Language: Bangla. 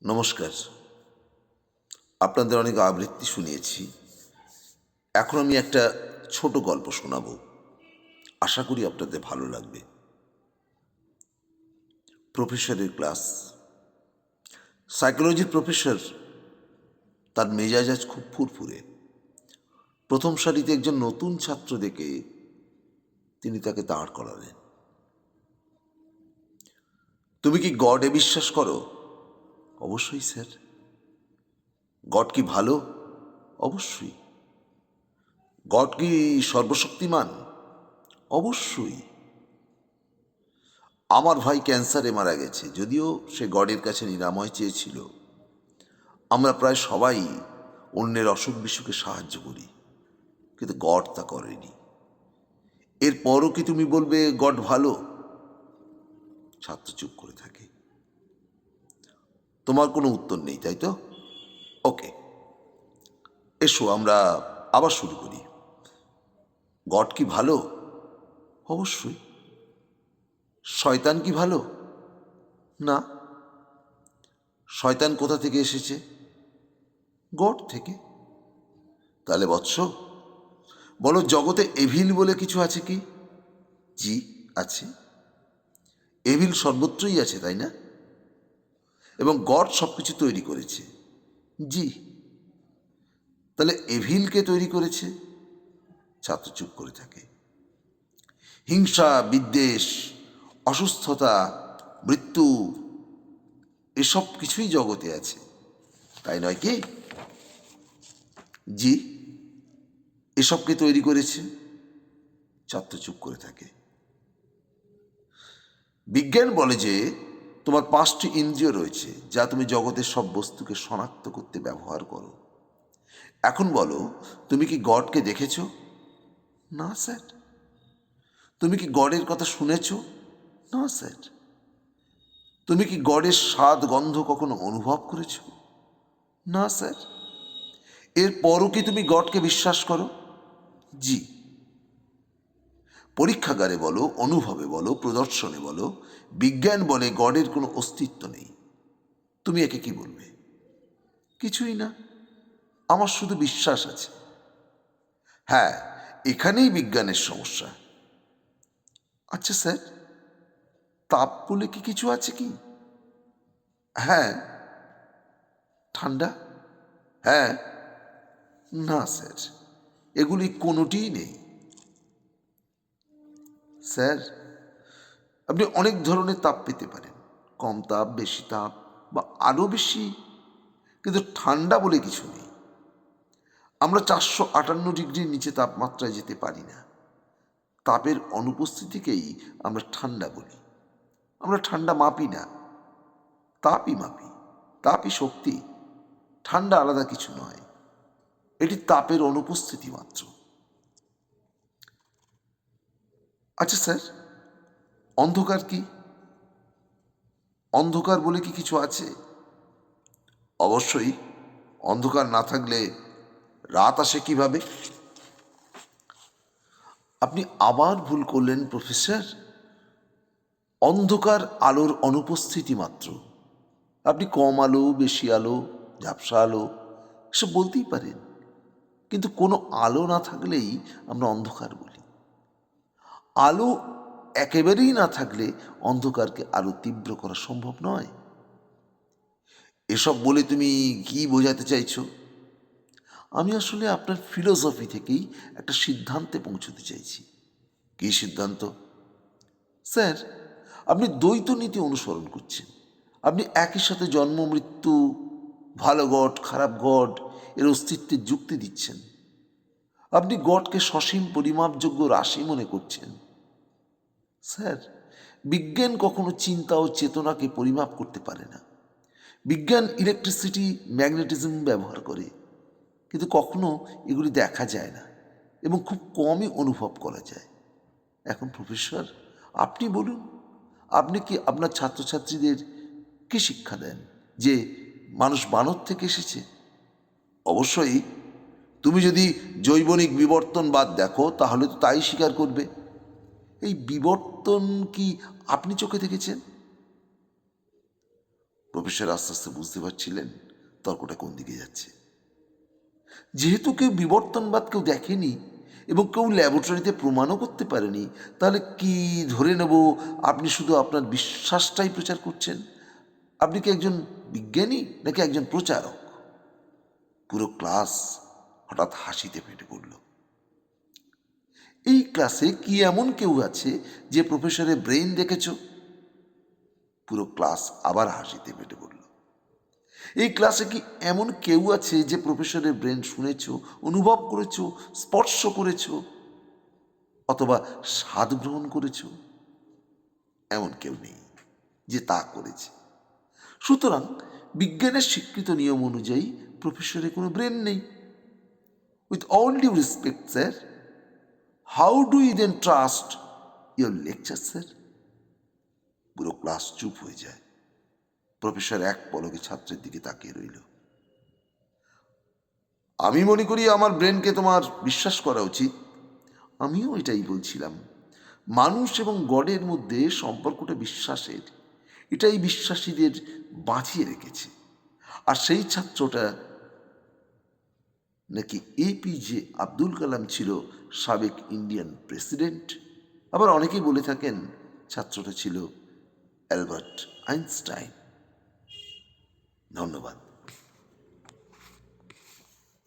নমস্কার। আপনাদের অনেক আবৃত্তি শুনিয়েছি। এখন আমি একটা ছোট গল্প শোনাবো। আশা করি আপনাদের ভালো লাগবে। প্রফেসরের ক্লাস। সাইকোলজির প্রফেসর, তার মেজাজ আজ খুব ফুরফুরে। প্রথম সারিতে একজন নতুন ছাত্র দেখে তিনি তাকে দাঁড় করালেন। তুমি কি গডে বিশ্বাস করো? অবশ্যই স্যার। গড কি ভালো? অবশ্যই। গড কি সর্বশক্তিমান? অবশ্যই। আমার ভাই ক্যান্সারে মারা গেছে, যদিও সে গডের কাছে নিরাময় চেয়েছিল। আমরা প্রায় সবাই অন্যের অসুখ বিসুখে সাহায্য করি, কিন্তু গড তা করেনি। এরপরও কি তুমি বলবে গড ভালো? ছাত্র চুপ করে থাকে। তোমার কোনো উত্তর নেই, তাই তো? ওকে, এসো আমরা আবার শুরু করি। গড কি ভালো? অবশ্যই। শয়তান কি ভালো? না। শয়তান কোথা থেকে এসেছে? গড থেকে। তাহলে বৎস, বলো, জগতে এভিল বলে কিছু আছে কি? জি, আছে। এভিল সর্বত্রই আছে, তাই না? এবং গড সব কিছু তৈরি করেছে। জি। তাহলে এভিলকে তৈরি করেছে? ছাত্র চুপ করে থাকে। হিংসা, বিদ্বেষ, অসুস্থতা, মৃত্যু, এসব কিছুই জগতে আছে, তাই নয় কি? জি। এসবকে তৈরি করেছে? ছাত্র চুপ করে থাকে। বিজ্ঞান বলে যে তোমার 5টি ইন্দ্রিয় রয়েছে, যা তুমি জগতের সব বস্তুকে শনাক্ত করতে ব্যবহার করো। এখন বলো, তুমি কি গডকে দেখেছ? না স্যার। তুমি কি গডের কথা শুনেছ? না স্যার। তুমি কি গডের স্বাদ গন্ধ কখনো অনুভব করেছ? না স্যার। এরপরও কি তুমি গডকে বিশ্বাস করো? জি। পরীক্ষাগারে বলো, অনুভবে বলো, প্রদর্শনে বলো, বিজ্ঞান বলে গডের কোনো অস্তিত্ব নেই। তুমি একে কি বলবে? কিছুই না, আমার শুধু বিশ্বাস আছে। হ্যাঁ, এখানেই বিজ্ঞানের সমস্যা। আচ্ছা স্যার, তাপ বলে কি কিছু আছে কি? হ্যাঁ। ঠান্ডা? হ্যাঁ। না স্যার, এগুলি কোনোটিই নেই। স্যার, আপনি অনেক ধরনের তাপ পেতে পারেন, কম তাপ, বেশি তাপ বা আরও বেশি, কিন্তু ঠান্ডা বলে কিছু নেই। আমরা 458 ডিগ্রির নিচে তাপমাত্রায় যেতে পারি না। তাপের অনুপস্থিতিকেই আমরা ঠান্ডা বলি। আমরা ঠান্ডা মাপি না, তাপই মাপি। তাপই শক্তি, ঠান্ডা আলাদা কিছু নয়। এটি তাপের অনুপস্থিতি মাত্র। আচ্ছা স্যার, অন্ধকার কি? অন্ধকার বলে কি কিছু আছে? অবশ্যই। অন্ধকার না থাকলে রাত আসে কিভাবে? আপনি আবার ভুল করলেন প্রফেসর। অন্ধকার আলোর অনুপস্থিতি মাত্র। আপনি কম আলো, বেশি আলো, ঝাপসা আলো এসব বলতেই পারেন, কিন্তু কোনো আলো না থাকলেই আমরা অন্ধকার বলি। আলো একেবারেই না থাকলে অন্ধকারকে আরো তীব্র করা সম্ভব নয়। এসব বলে তুমি কি বোঝাতে চাইছো? আমি আসলে আপনার ফিলোসফি থেকেই একটা সিদ্ধান্তে পৌঁছতে চাইছি। কী সিদ্ধান্ত? স্যার, আপনি দ্বৈত নীতি অনুসরণ করছেন। আপনি একই সাথে জন্ম, মৃত্যু, ভালো গড, খারাপ গড এর অস্তিত্বের যুক্তি দিচ্ছেন। আপনি গডকে সসীম পরিমাপযোগ্য রাশি মনে করছেন। স্যার, বিজ্ঞান কখনো চিন্তা ও চেতনাকে পরিমাপ করতে পারে না। বিজ্ঞান ইলেকট্রিসিটি, ম্যাগনেটিজম ব্যবহার করে, কিন্তু কখনো এগুলি দেখা যায় না এবং খুব কমই অনুভব করা যায়। এখন প্রফেসর, আপনি বলুন, আপনি কি আপনার ছাত্রছাত্রীদের কি শিক্ষা দেন? যে মানুষ বানর থেকে এসেছে? অবশ্যই। তুমি যদি জৈবনিক বিবর্তনবাদ দেখো, তাহলে তো তাই স্বীকার করবে। এই বিবর্তন কি আপনি চোখে দেখেছেন? প্রফেসর আস্তে আস্তে বুঝতে পারছিলেন তর্কটা কোন দিকে যাচ্ছে। যেহেতু কেউ বিবর্তনবাদ কেউ দেখেনি এবং কেউ ল্যাবরেটরিতে প্রমাণও করতে পারেনি, তাহলে কি ধরে নেব আপনি শুধু আপনার বিশ্বাসটাই প্রচার করছেন? আপনি কি একজন বিজ্ঞানী নাকি একজন প্রচারক? পুরো ক্লাস হঠাৎ হাসিতে ফেটে পড়ল। এই ক্লাসে কি এমন কেউ আছে যে প্রফেসরের ব্রেন দেখেছ? পুরো ক্লাস আবার হাসিতে ফেটে পড়ল। এই ক্লাসে কি এমন কেউ আছে যে প্রফেসরের ব্রেন শুনেছ, অনুভব করেছ, স্পর্শ করেছ অথবা স্বাদ গ্রহণ করেছ? এমন কেউ নেই যে তা করেছে। সুতরাং বিজ্ঞানের স্বীকৃত নিয়ম অনুযায়ী প্রফেসরের কোনো ব্রেন নেই। With all due respect sir, how do you then trust your lecture sir? পুরো ক্লাস চুপ হয়ে যায়। প্রফেসর এক পলকে ছাত্রের দিকে তাকিয়ে রইল। আমি মনে করি আমার ব্রেনকে তোমার বিশ্বাস করা উচিত। আমিও এটাই বলছিলাম। মানুষ এবং গডের মধ্যে সম্পর্কটা বিশ্বাসের। এটাই বিশ্বাসীদের বাঁচিয়ে রেখেছে। আর সেই ছাত্রটা নাকি এপিজে আব্দুল কালাম ছিল সাবেক ইন্ডিয়ান প্রেসিডেন্ট। আবার অনেকেই বলে থাকেন ছাত্রটা ছিল অ্যালবার্ট আইনস্টাইন। ধন্যবাদ।